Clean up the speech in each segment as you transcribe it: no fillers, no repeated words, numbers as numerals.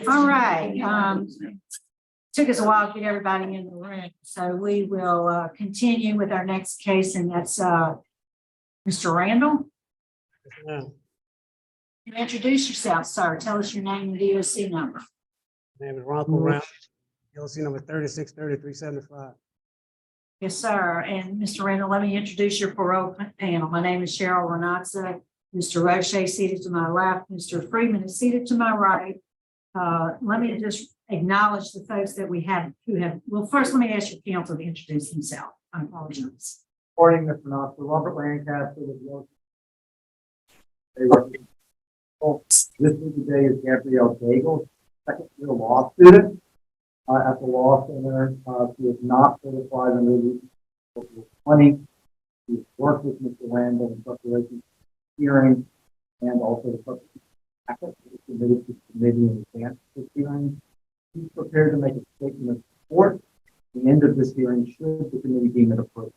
All right. Took us a while to get everybody in the room, so we will continue with our next case, and that's Mr. Randall. You introduce yourself, sir. Tell us your name and DOC number. My name is Ranco D, DOC number 363375. Yes, sir. And Mr. Randall, let me introduce your parole panel. My name is Cheryl Renatza. Mr. Roche seated to my left. Mr. Freeman is seated to my right. Let me just acknowledge the folks that we have who have, well, first, let me ask your counsel to introduce himself. I apologize. Morning, Mr. Knox, Robert Lancaster with the This today is Gabrielle Daigle, second year law student at the law center. She is not certified under Local 20. She's worked with Mr. Randall in preparation for hearing and also the preparation packet that was submitted to the committee in advance of this hearing. She's prepared to make a statement of support at the end of this hearing should the committee deem it appropriate.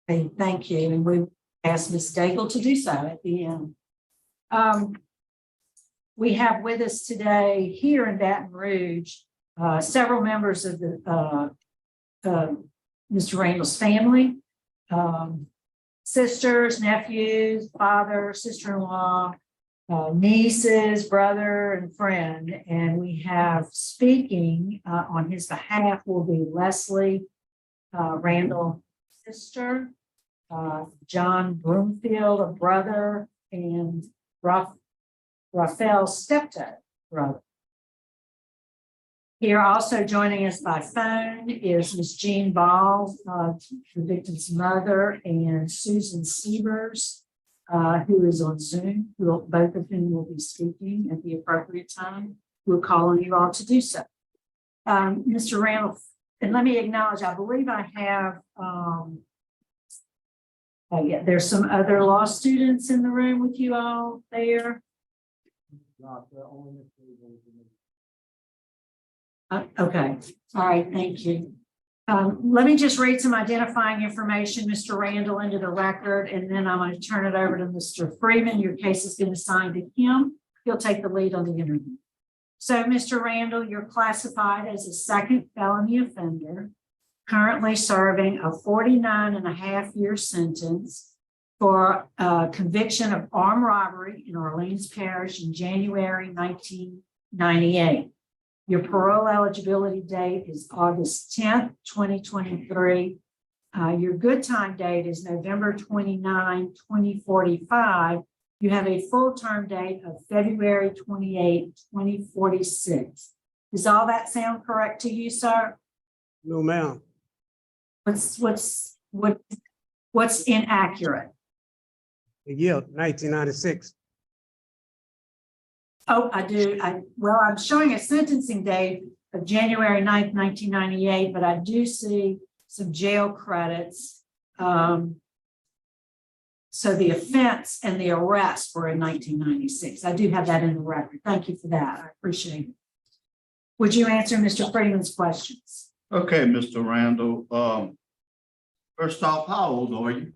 Okay, thank you. And we asked Ms. Daigle to do so at the end. We have with us today here in Baton Rouge several members of the Mr. Randall's family, sisters, nephews, father, sister-in-law, nieces, brother, and friend. And we have speaking on his behalf will be Leslie Randall, sister, John Broomfield, a brother, and Raphael stepdad brother. Here also joining us by phone is Ms. Jean Ball, the victim's mother, and Susan Sievers, who is on Zoom, both of whom will be speaking at the appropriate time. We're calling you all to do so. Mr. Randall, and let me acknowledge, I believe I have, yeah, there's some other law students in the room with you all there. Okay, all right, thank you. Let me just read some identifying information, Mr. Randall, into the record, and then I'm going to turn it over to Mr. Freeman. Your case has been assigned to him. He'll take the lead on the interview. So, Mr. Randall, you're classified as a second felony offender, currently serving a 49.5-year sentence for conviction of armed robbery in Orleans Parish in January 1998. Your parole eligibility date is August 10th, 2023. Your good time date is November 29, 2045. You have a full term date of February 28, 2046. Does all that sound correct to you, sir? No, ma'am. What's inaccurate? The year 1996. Oh, I do. Well, I'm showing a sentencing date of January 9th, 1998, but I do see some jail credits. So the offense and the arrest were in 1996. I do have that in the record. Thank you for that. I appreciate it. Would you answer Mr. Freeman's questions? Okay, Mr. Randall. First off, how old are you?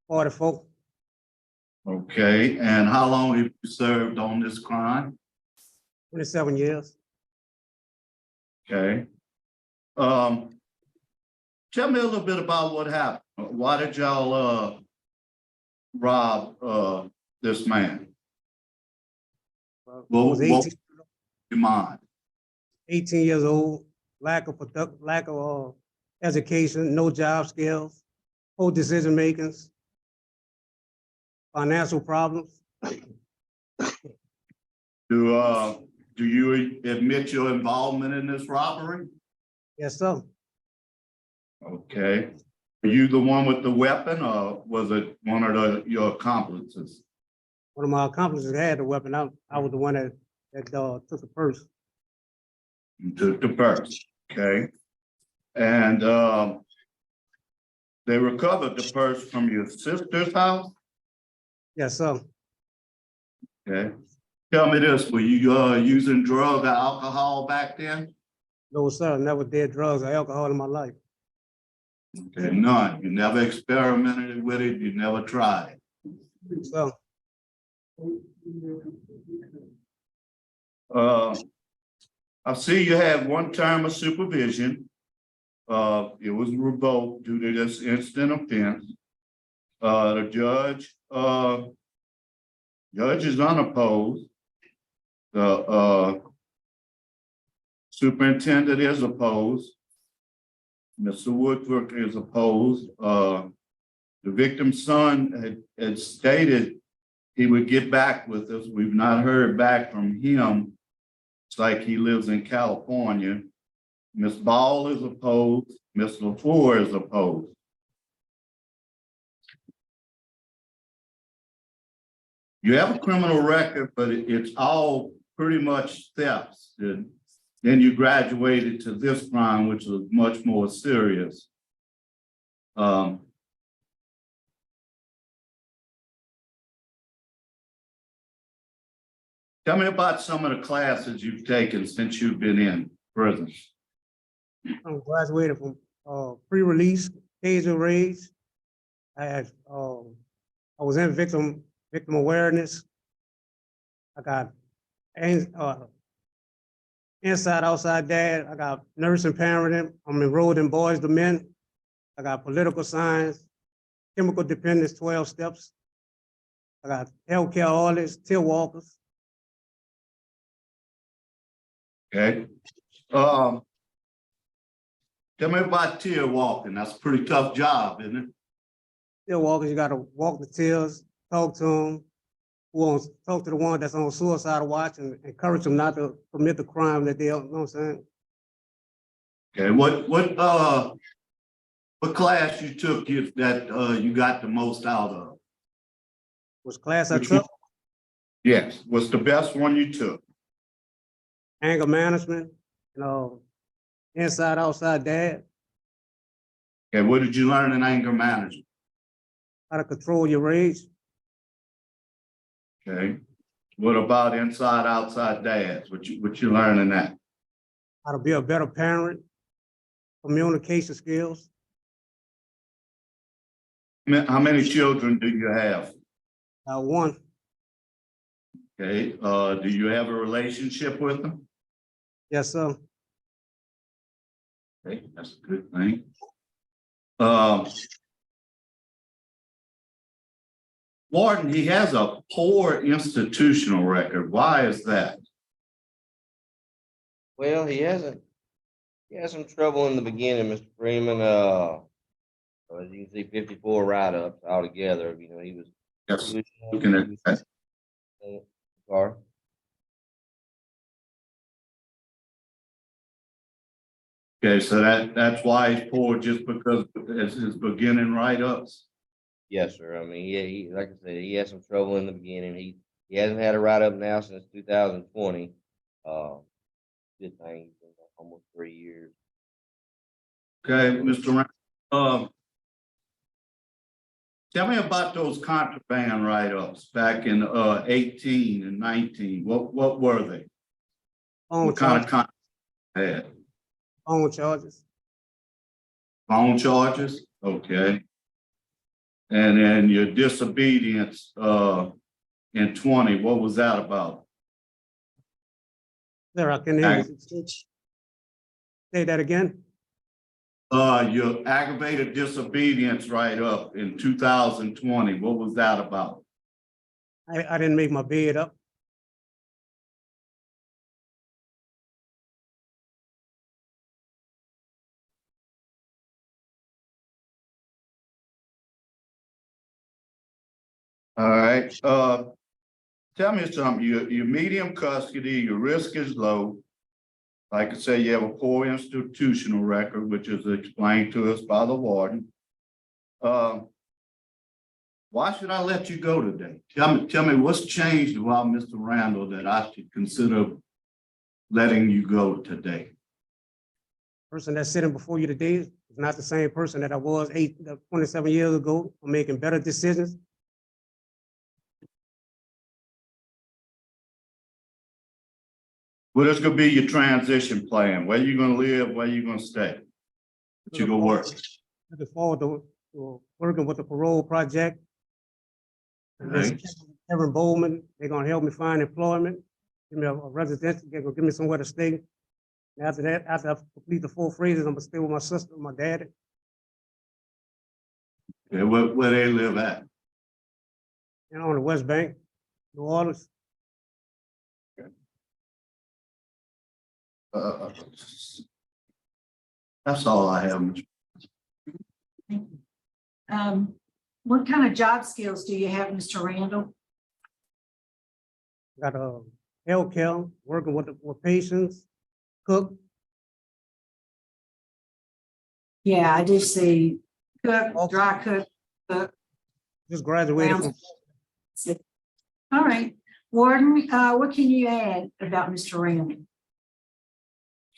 44. Okay, and how long have you served on this crime? 27 years. Okay. Tell me a little bit about what happened. Why did y'all rob this man? I What was was 18, your mind? 18 years old, lack of education, no job skills, poor decision makings, financial problems. Do you admit your involvement in this robbery? Yes, sir. Okay. Were you the one with the weapon, or was it one of your accomplices? One of my accomplices had the weapon. I was the one that took the purse. You took the purse, okay? And they recovered the purse from your sister's house? Yes, sir. Okay. Tell me this, were you using drugs or alcohol back then? No, sir. Never did drugs or alcohol in my life. Okay, none. You never experimented with it, you never tried it. So I see you had one term of supervision. It was revoked due to this instant offense. The judge is unopposed. The superintendent is opposed. Mr. Woodford is opposed. The victim's son had stated he would get back with us. We've not heard back from him. It's like he lives in California. Ms. Ball is opposed. Ms. LaFleur is opposed. You have a criminal record, but it's all pretty much thefts. Then you graduated to this crime, which was much more serious. Tell me about some of the classes you've taken since you've been in prison. I'm graduated from pre-release, taser raids. I was in victim awareness. I got inside, outside dad. I got nursing parenting. I'm enrolled in Boys to Men. I got political science, chemical dependence, 12 steps. I got healthcare audits, tier walkers. Okay. Tell me about tier walking. That's a pretty tough job, isn't it? Tier walkers, you gotta walk the tiers, talk to them, talk to the one that's on suicide watch and encourage them not to commit the crime that they, you know what I'm saying? Okay, what class you took that you got the most out of? Which class I Which took? one? Yes, what's the best one you took? Anger management, inside, outside dad, Okay, what did you learn in anger management? how to control your rage. Okay, what about inside, outside dads? What you learn in that? How to be a better parent, communication skills. How many children do you have? One, Okay, do you have a relationship with them? yes, sir. Okay, that's a good thing. Warden, he has a poor institutional record. Why is that? Well, he had some trouble in the beginning, Mr. Freeman. As you can see, 54 write-ups altogether. You know, he was Yes, looking at that. Sorry. Okay, so that's why he's poor, just because it's his beginning write-ups. Yes, sir. I mean, he like I said, he had some trouble in the beginning. He hasn't had a write-up now since 2020. Good thing, he's been almost 3 years. Okay, Mr. Randall, tell me about those contraband write-ups back in 18 and 19. What were they? What kind of contraband had? Phone charges. Phone charges? Okay. And then your disobedience in 20, what was that about? There, I can hear you. Say that again. Your aggravated disobedience write-up in 2020, what was that about? I didn't make my bed up. All right, tell me something, you're medium custody, your risk is low. Like I say, you have a poor institutional record, which is explained to us by the warden. Why should I let you go today? Tell me what's changed about Mr. Randall that I should consider letting you go today? Person that's sitting before you today is not the same person that I was 27 years ago. I'm making better decisions. What is gonna be your transition plan? Where you gonna live, where you gonna stay? What you gonna work? Looking forward to working with the parole project. And this Right. Kevin Bowman, they're gonna help me find employment. give me a residential, they're gonna give me somewhere to stay. And after that, after I complete the 4 phrases, I'm gonna stay with my sister, my daddy. Yeah, where they live at? On the West Bank, New Orleans. Uh, That's all I have, Mr. Thank you. What kind of job skills do you have, Mr. Randall? Got a healthcare, working with patients, cook, Yeah, I do see cook, dry cook. just graduated from, All right, Warden, what can you add about Mr. Randall?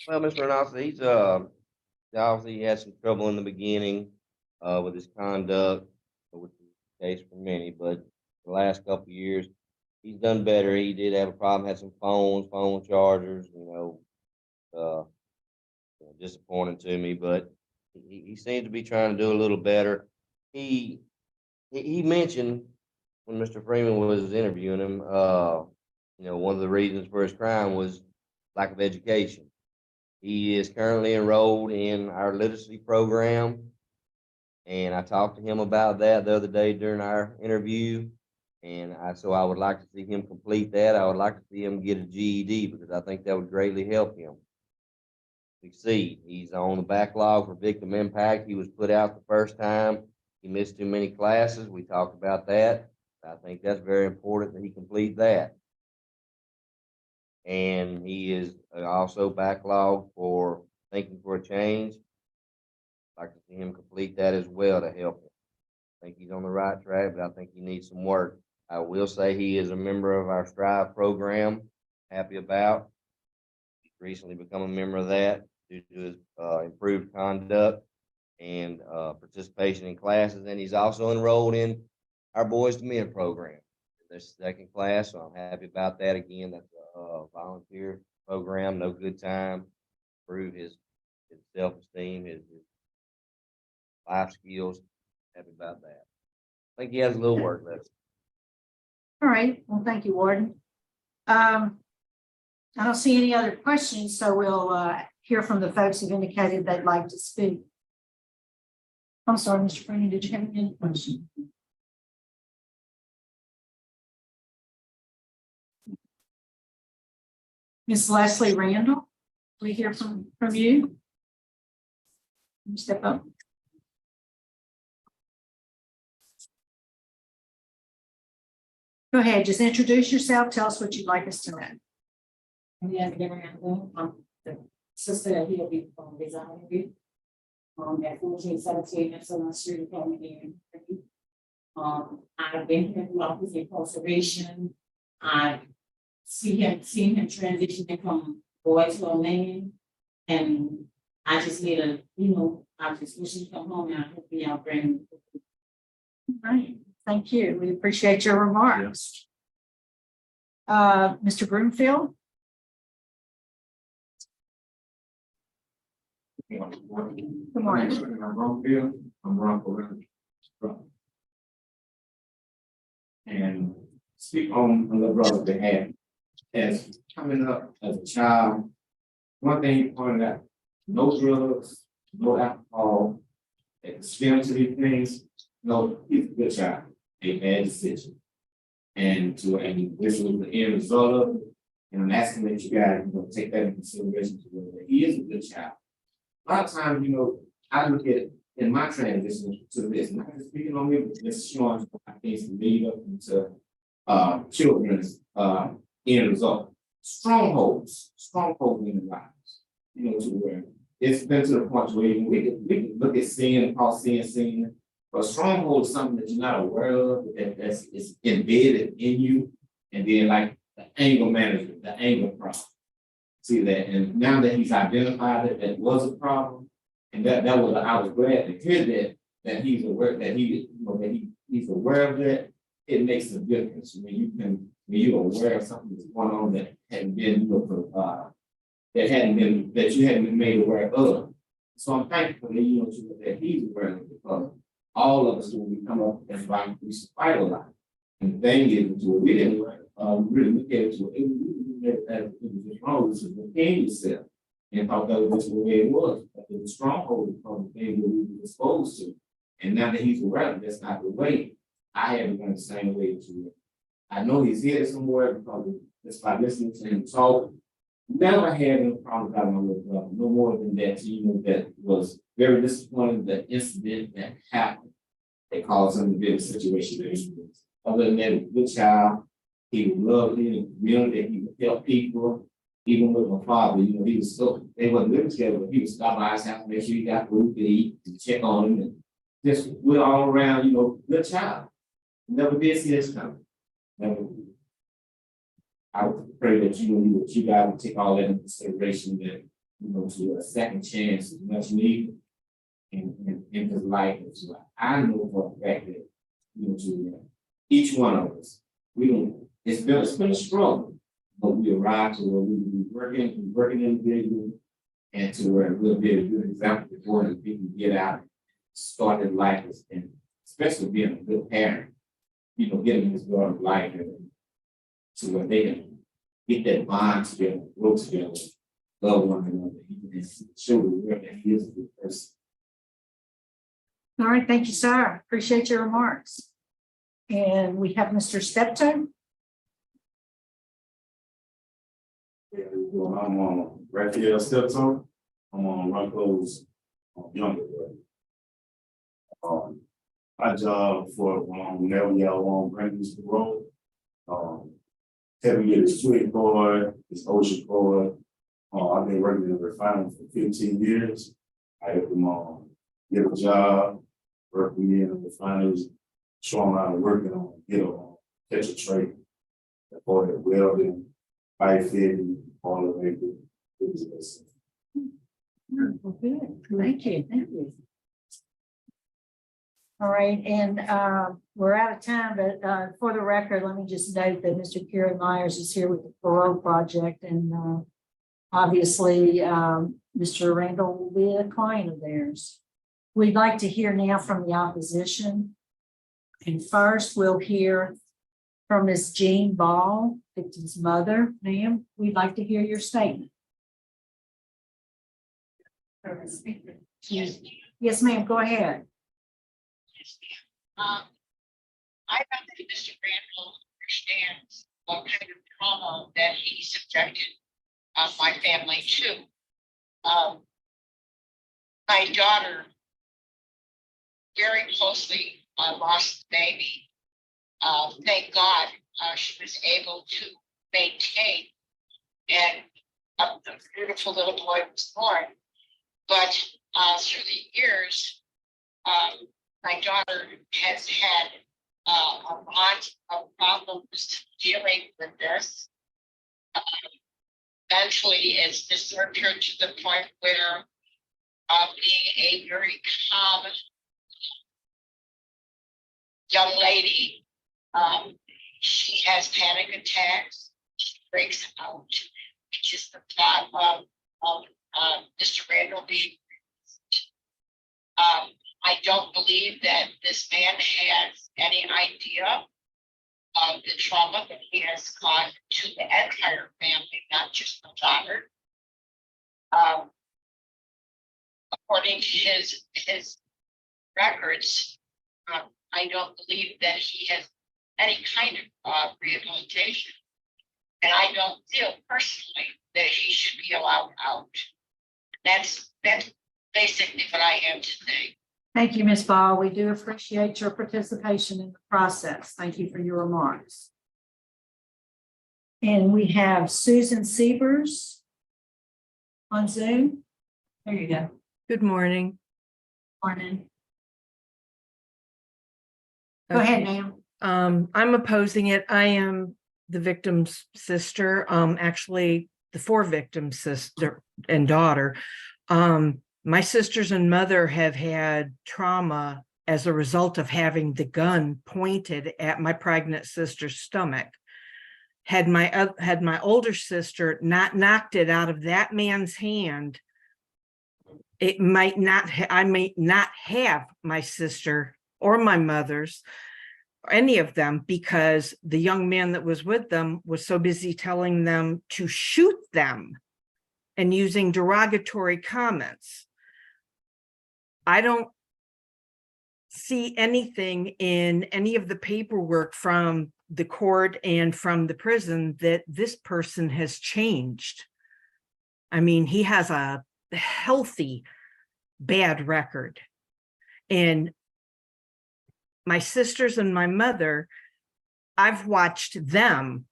Well, Mr. Ranaldi, he's, obviously he had some trouble in the beginning, with his conduct, which is the case for many, but the last couple of years, he's done better. He did have a problem, had some phone chargers, disappointing to me, but he seems to be trying to do a little better. He mentioned when Mr. Freeman was interviewing him, one of the reasons for his crime was lack of education. He is currently enrolled in our literacy program, and I talked to him about that the other day during our interview. And so I would like to see him complete that. I would like to see him get a GED because I think that would greatly help him succeed. He's on the backlog for victim impact. He was put out the first time. He missed too many classes. We talked about that. I think that's very important that he complete that. And he is also backlogged for thinking for a change. I'd like to see him complete that as well to help him. I think he's on the right track, but I think he needs some work. I will say he is a member of our Strive program. Happy about. He's recently become a member of that due to his improved conduct and participation in classes. And he's also enrolled in our Boys to Men program. This second class, so I'm happy about that. Again, that's a volunteer program, no good time, improve his self-esteem, his life skills. Happy about that. I think he has a little work left. All right, well, thank you, Warden. I don't see any other questions, so we'll hear from the folks who've indicated they'd like to speak. I'm sorry, Mr. Freeman, did you have any questions? Ms. Leslie Randall, we hear from you. Can you step up? Go ahead, just introduce yourself. Tell us what you'd like us to know. Yeah, the sister that he'll be from design. At 1417 Excellent Street, Apartment. I've been here throughout his incarceration. I seen him transitioning from boy to a man. And I just need I just wish he'd come home and I hope I'll bring him. All right, thank you. We appreciate your remarks. Mr. Broomfield? Good morning. I'm Ranco D. And speak on the brother's behalf. As coming up as a child, one thing he pointed out, no drugs, no alcohol, extreme to these things. No, he's a good child, a bad decision. And this was the end result of it. And I'm asking that you guys, take that into consideration to whether he is a good child. A lot of times, I look at in my transition to this, not just speaking on me, but just showing how things can lead up into children's end result. Strongholds in their lives, to where it's been to the point where we can look at sin, call sin. But stronghold is something that you're not aware of, that's embedded in you, and then like the anger management, the anger problem. See that, and now that he's identified it, that was a problem, and I was glad to hear that he's aware that he's aware of that. It makes a difference when you're aware of something that's going on that hadn't been that you hadn't been made aware of. So I'm thankful that he's aware of it, because all of us, when we come up and we fight a lot. And the thing is, we didn't really look at it, it as it was just wrong, this is the pain yourself. And thought that was just the way it was, but the stronghold from the thing that we were exposed to. And now that he's aware, that's not the way. I haven't gone the same way to it. I know he's here somewhere because just by listening to him talk. Never had any problems out of my little brother, no more than that, you know, that was very disappointing, the incident that happened. They caused him to be in a situation that he was. Other than that, a good child, he would love in the community, he would help people. Even with my father, you know, he was still, they wasn't living together, but he would stop by his house, make sure he got food to eat, and check on him, and just, we're all around, you know, good child. Never did see this coming. Never. I would pray that you guys would take all that into consideration, that, you know, to a second chance is much needed in his life as well. I know for a fact that, you know, to each one of us, it's been a struggle, but we arrived to where we working individually, and to where we'll be a good example before that we can get out, start his life, and especially being a good parent, you know, getting his daughter's life, and to where they can get that bond together, grow together, love one another, and show the world that he is a good person. All right, thank you, sir. Appreciate your remarks. And we have Mr. Steptoe. Well, I'm on Raphael Steptoe. I'm on Ranco's younger brother. My job for whenever y'all want to bring this to road, having get his twin card, his ocean card. I've been working in the refinery for 15 years. I helped him get a job, work with me in the refineries, show him how to work and get a catch a trade. For the welding, pipe fitting, all of it. Good. Thank you. Thank you. All right, and we're out of time, but for the record, let me just note that Mr. Kerry Myers is here with the Parole project, and obviously, Mr. Randall will be a client of theirs. We'd like to hear now from the opposition. And first, we'll hear from Ms. Jean Ball, victim's mother. Ma'am, we'd like to hear your statement. Yes, ma'am, go ahead. I don't think Mr. Randall understands what kind of trauma that he subjected my family to. My daughter very closely lost the baby. Thank God she was able to maintain, and a beautiful little boy was born. But through the years, my daughter has had a lot of problems dealing with this. Eventually, it's disturbed her to the point where being a very calm young lady, she has panic attacks. She breaks out. It's just the thought of Mr. Randall being I don't believe that this man has any idea of the trauma that he has caused to the entire family, not just the daughter. According to his records, I don't believe that he has any kind of rehabilitation. And I don't feel personally that he should be allowed out. That's basically what I have to say. Thank you, Ms. Ball. We do appreciate your participation in the process. Thank you for your remarks. And we have Susan Sievers on Zoom. There you go. Good morning. Morning. Go ahead, ma'am. I'm opposing it. I am the victim's sister, actually the 4 victims' sister and daughter. My sisters and mother have had trauma as a result of having the gun pointed at my pregnant sister's stomach. Had my older sister not knocked it out of that man's hand, I might not have my sister or my mother's any of them, because the young man that was with them was so busy telling them to shoot them and using derogatory comments. I don't see anything in any of the paperwork from the court and from the prison that this person has changed. I mean, he has a healthy bad record. And my sisters and my mother, I've watched them.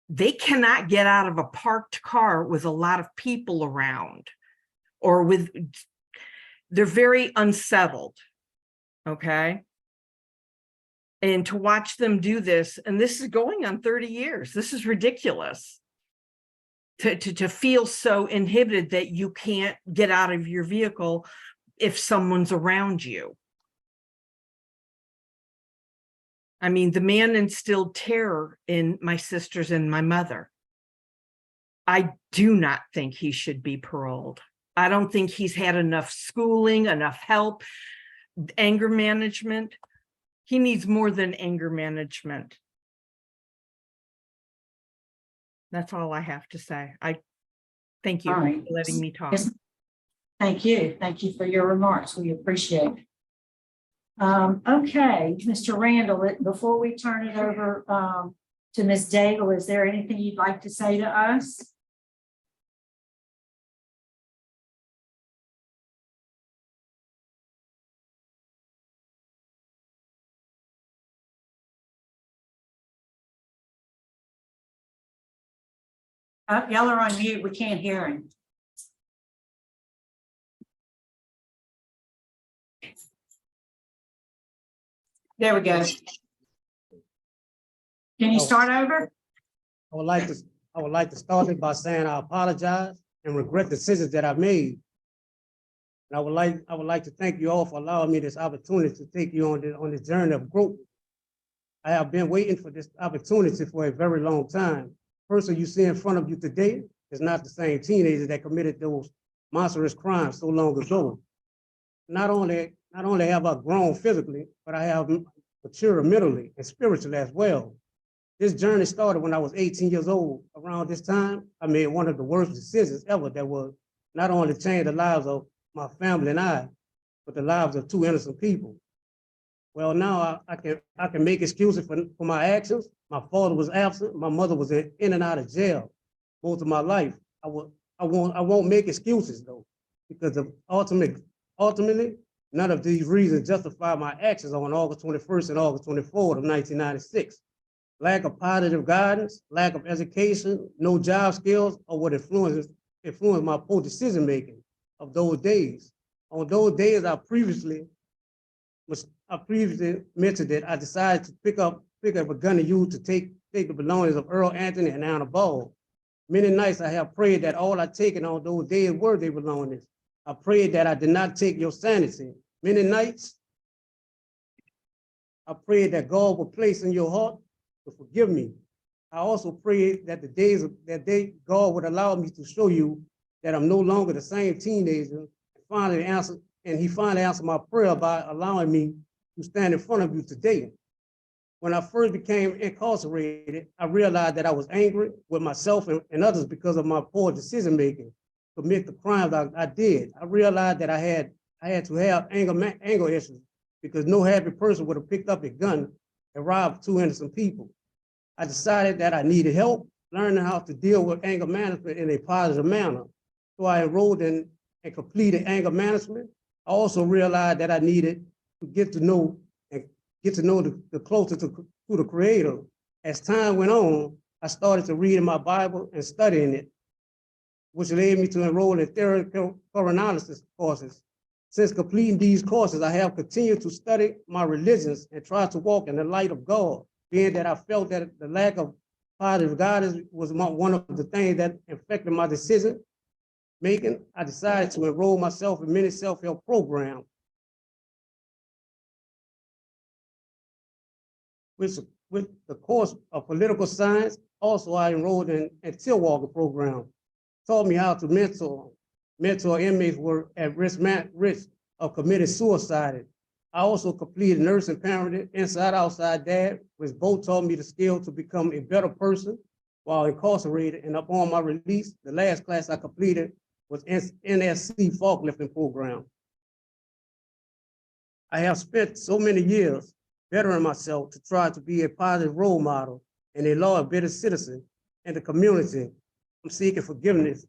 They cannot get out of a parked car with a lot of people around, or with, they're very unsettled. Okay. And to watch them do this, and this is going on 30 years, this is ridiculous. To feel so inhibited that you can't get out of your vehicle if someone's around you. I mean, the man instilled terror in my sisters and my mother. I do not think he should be paroled. I don't think he's had enough schooling, enough help, anger management. He needs more than anger management. That's all I have to say. I thank you All right. for letting me talk. Yes. Thank you. Thank you for your remarks. We appreciate it. Okay, Mr. Randall, before we turn it over to Ms. Daigle, is there anything you'd like to say to us? Y'all are on mute. We can't hear him. There we go. Can you start over? I would like to start it by saying I apologize and regret the decisions that I made. And I would like to thank you all for allowing me this opportunity to take you on this journey of growth. I have been waiting for this opportunity for a very long time. The person you see in front of you today is not the same teenager that committed those monstrous crimes so long ago. Not only have I grown physically, but I have matured mentally and spiritually as well. This journey started when I was 18 years old. Around this time, I made one of the worst decisions ever that would not only change the lives of my family and I, but the lives of two innocent people. Well, now I can make excuses for my actions. My father was absent. My mother was in and out of jail most of my life. I won't make excuses though, because ultimately, none of these reasons justify my actions on August 21st and August 24th of 1996. Lack of positive guidance, lack of education, no job skills are what influenced my poor decision making of those days. On those days, I previously mentioned that I decided to pick up a gun and use to take the belongings of Earl Anthony and Anna Ball. Many nights I have prayed that all I taken on those days were their belongings. I prayed that I did not take your sanity. Many nights I prayed that God would place in your heart to forgive me. I also prayed that God would allow me to show you that I'm no longer the same teenager. He finally answered my prayer by allowing me to stand in front of you today. When I first became incarcerated, I realized that I was angry with myself and others because of my poor decision making, commit the crimes I did. I realized that I had to have anger issues because no happy person would have picked up a gun and robbed two innocent people. I decided that I needed help learning how to deal with anger management in a positive manner. So I enrolled in and completed anger management. I also realized that I needed to get to know the closer to the Creator. As time went on, I started to read in my Bible and studying it, which led me to enroll in theoretical analysis courses. Since completing these courses, I have continued to study my religions and try to walk in the light of God, being that I felt that the lack of positive guidance was one of the things that affected my decision making. I decided to enroll myself in many self-help programs, with the course of political science. Also, I enrolled in a Tilwalker program, taught me how to mentor inmates who were at risk of committing suicide. I also completed nursing parenting, inside outside dad, which both taught me the skill to become a better person while incarcerated. And upon my release, the last class I completed was NSC forklifting program. I have spent so many years bettering myself to try to be a positive role model and a law-abiding citizen in the community. I'm seeking forgiveness.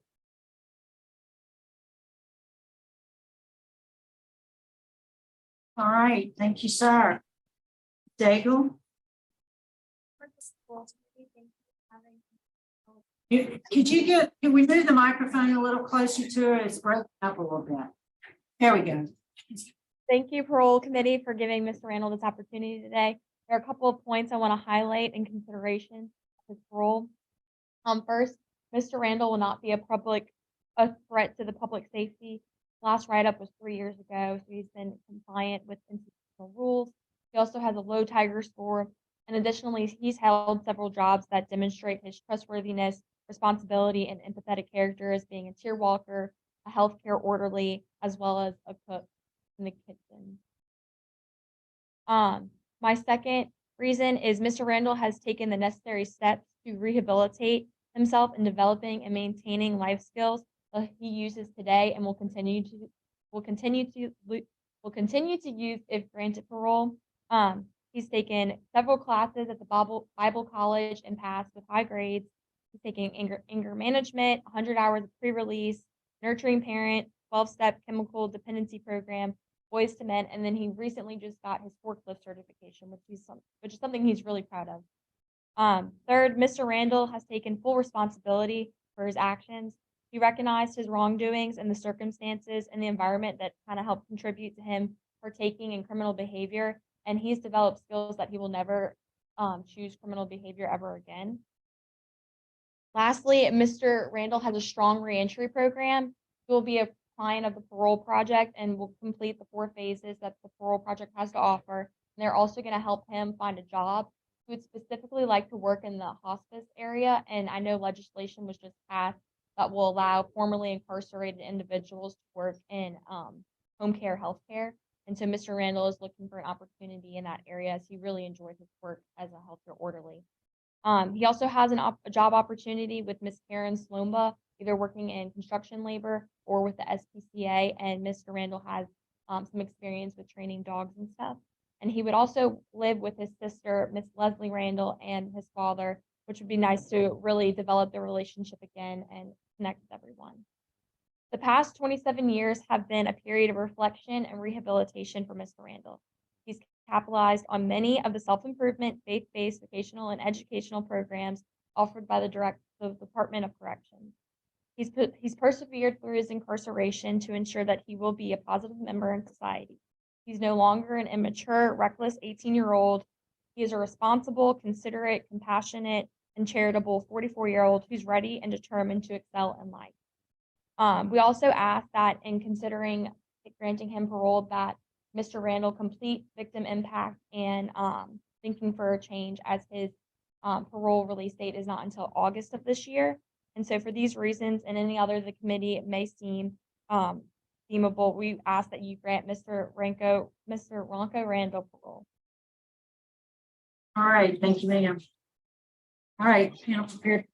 All right, thank you, sir. Daigle? Can we move the microphone a little closer to it? It's broken up a little bit. There we go. Thank you, Parole Committee, for giving Mr. Randall this opportunity today. There are a couple of points I want to highlight in consideration of his parole. First, Mr. Randall will not be a threat to the public safety. Last write-up was 3 years ago, so he's been compliant with institutional rules. He also has a low Tiger score, and additionally, he's held several jobs that demonstrate his trustworthiness, responsibility, and empathetic character as being a tier walker, a healthcare orderly, as well as a cook in the kitchen. My second reason is Mr. Randall has taken the necessary steps to rehabilitate himself in developing and maintaining life skills that he uses today and will continue to use if granted parole. He's taken several classes at the Bible College and passed with high grades. He's taking anger management, 100 hours of pre-release, nurturing parent, 12-step chemical dependency program, Boys to Men, and then he recently just got his forklift certification, which is something he's really proud of. Third, Mr. Randall has taken full responsibility for his actions. He recognized his wrongdoings and the circumstances and the environment that kind of helped contribute to him partaking in criminal behavior, and he's developed skills that he will never choose criminal behavior ever again. Lastly, Mr. Randall has a strong reentry program. He will be a client of the Parole Project and will complete the 4 phases that the Parole Project has to offer. And they're also going to help him find a job. He would specifically like to work in the hospice area, and I know legislation was just passed that will allow formerly incarcerated individuals to work in home care, healthcare. And so Mr. Randall is looking for an opportunity in that area as he really enjoyed his work as a healthcare orderly. He also has a job opportunity with Miss Karen Slomba, either working in construction labor or with the SPCA, and Mr. Randall has some experience with training dogs and stuff. And he would also live with his sister, Miss Leslie Randall, and his father, which would be nice to really develop their relationship again and connect with everyone. The past 27 years have been a period of reflection and rehabilitation for Mr. Randall. He's capitalized on many of the self-improvement, faith-based vocational and educational programs offered by the Department of Corrections. He's persevered through his incarceration to ensure that he will be a positive member in society. He's no longer an immature, reckless 18-year-old. He is a responsible, considerate, compassionate, and charitable 44-year-old who's ready and determined to excel in life. We also ask that in considering granting him parole that Mr. Randall complete victim impact and thinking for a change, as his parole release date is not until August of this year. And so for these reasons and any other the committee may seem deemable, we ask that you grant Mr. Ranco Randall parole. All right, thank you, ma'am. All right, panel prepared.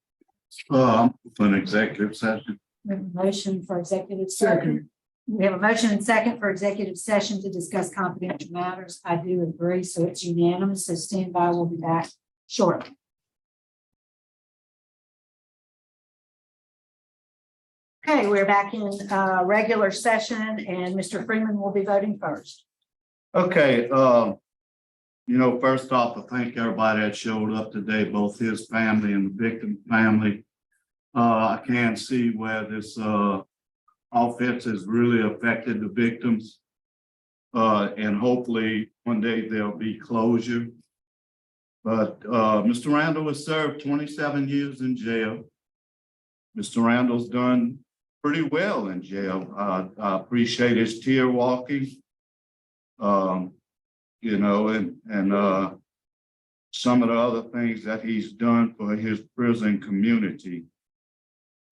For an executive session. We have a motion for executive session. We have a motion and second for executive session to discuss confidential matters. I do agree, so it's unanimous. So stand by. We'll be back shortly. Okay, we're back in regular session, and Mr. Freeman will be voting first. Okay, first off, I thank everybody that showed up today, both his family and the victim family. I can see where this offense has really affected the victims. And hopefully one day there'll be closure. But Mr. Randall has served 27 years in jail. Mr. Randall's done pretty well in jail. I appreciate his tear walking. And some of the other things that he's done for his prison community.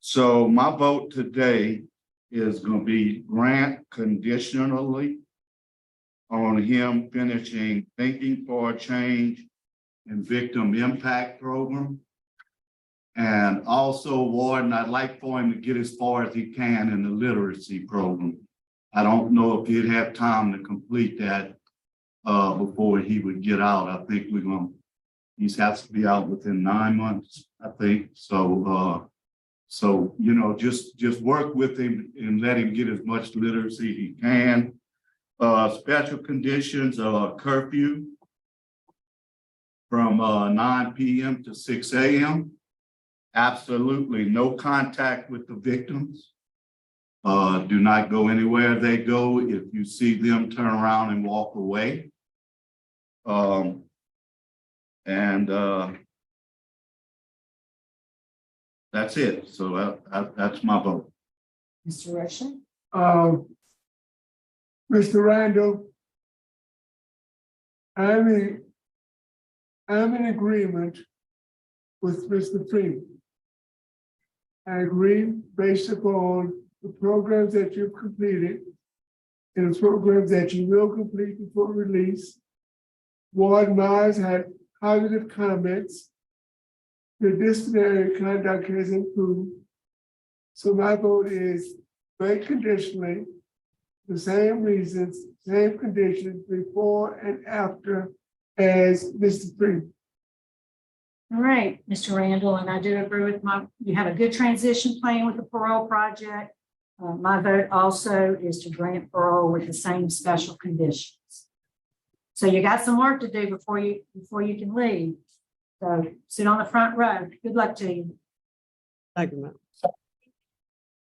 So my vote today is going to be grant conditionally on him finishing Thinking for a Change and Victim Impact Program. And also, Warden, I'd like for him to get as far as he can in the literacy program. I don't know if he'd have time to complete that before he would get out. I think he has to be out within 9 months, I think. So, you know, just work with him and let him get as much literacy he can. Special conditions, curfew from 9 p.m. to 6 a.m. Absolutely no contact with the victims. Do not go anywhere they go. If you see them, turn around and walk away. That's it. So that's my vote. Mr. Rushing? Mr. Randall, I'm in agreement with Mr. Freeman. I agree based upon the programs that you've completed and the programs that you will complete before release. Ward Myers had positive comments. The disciplinary conduct has improved. So my vote is very conditionally, the same reasons, same conditions before and after as Mr. Freeman. All right, Mr. Randall, and I do agree with you have a good transition plan with the parole project. My vote also is to grant parole with the same special conditions. So you got some work to do before you can leave. So sit on the front row. Good luck to you. Thank you, ma'am.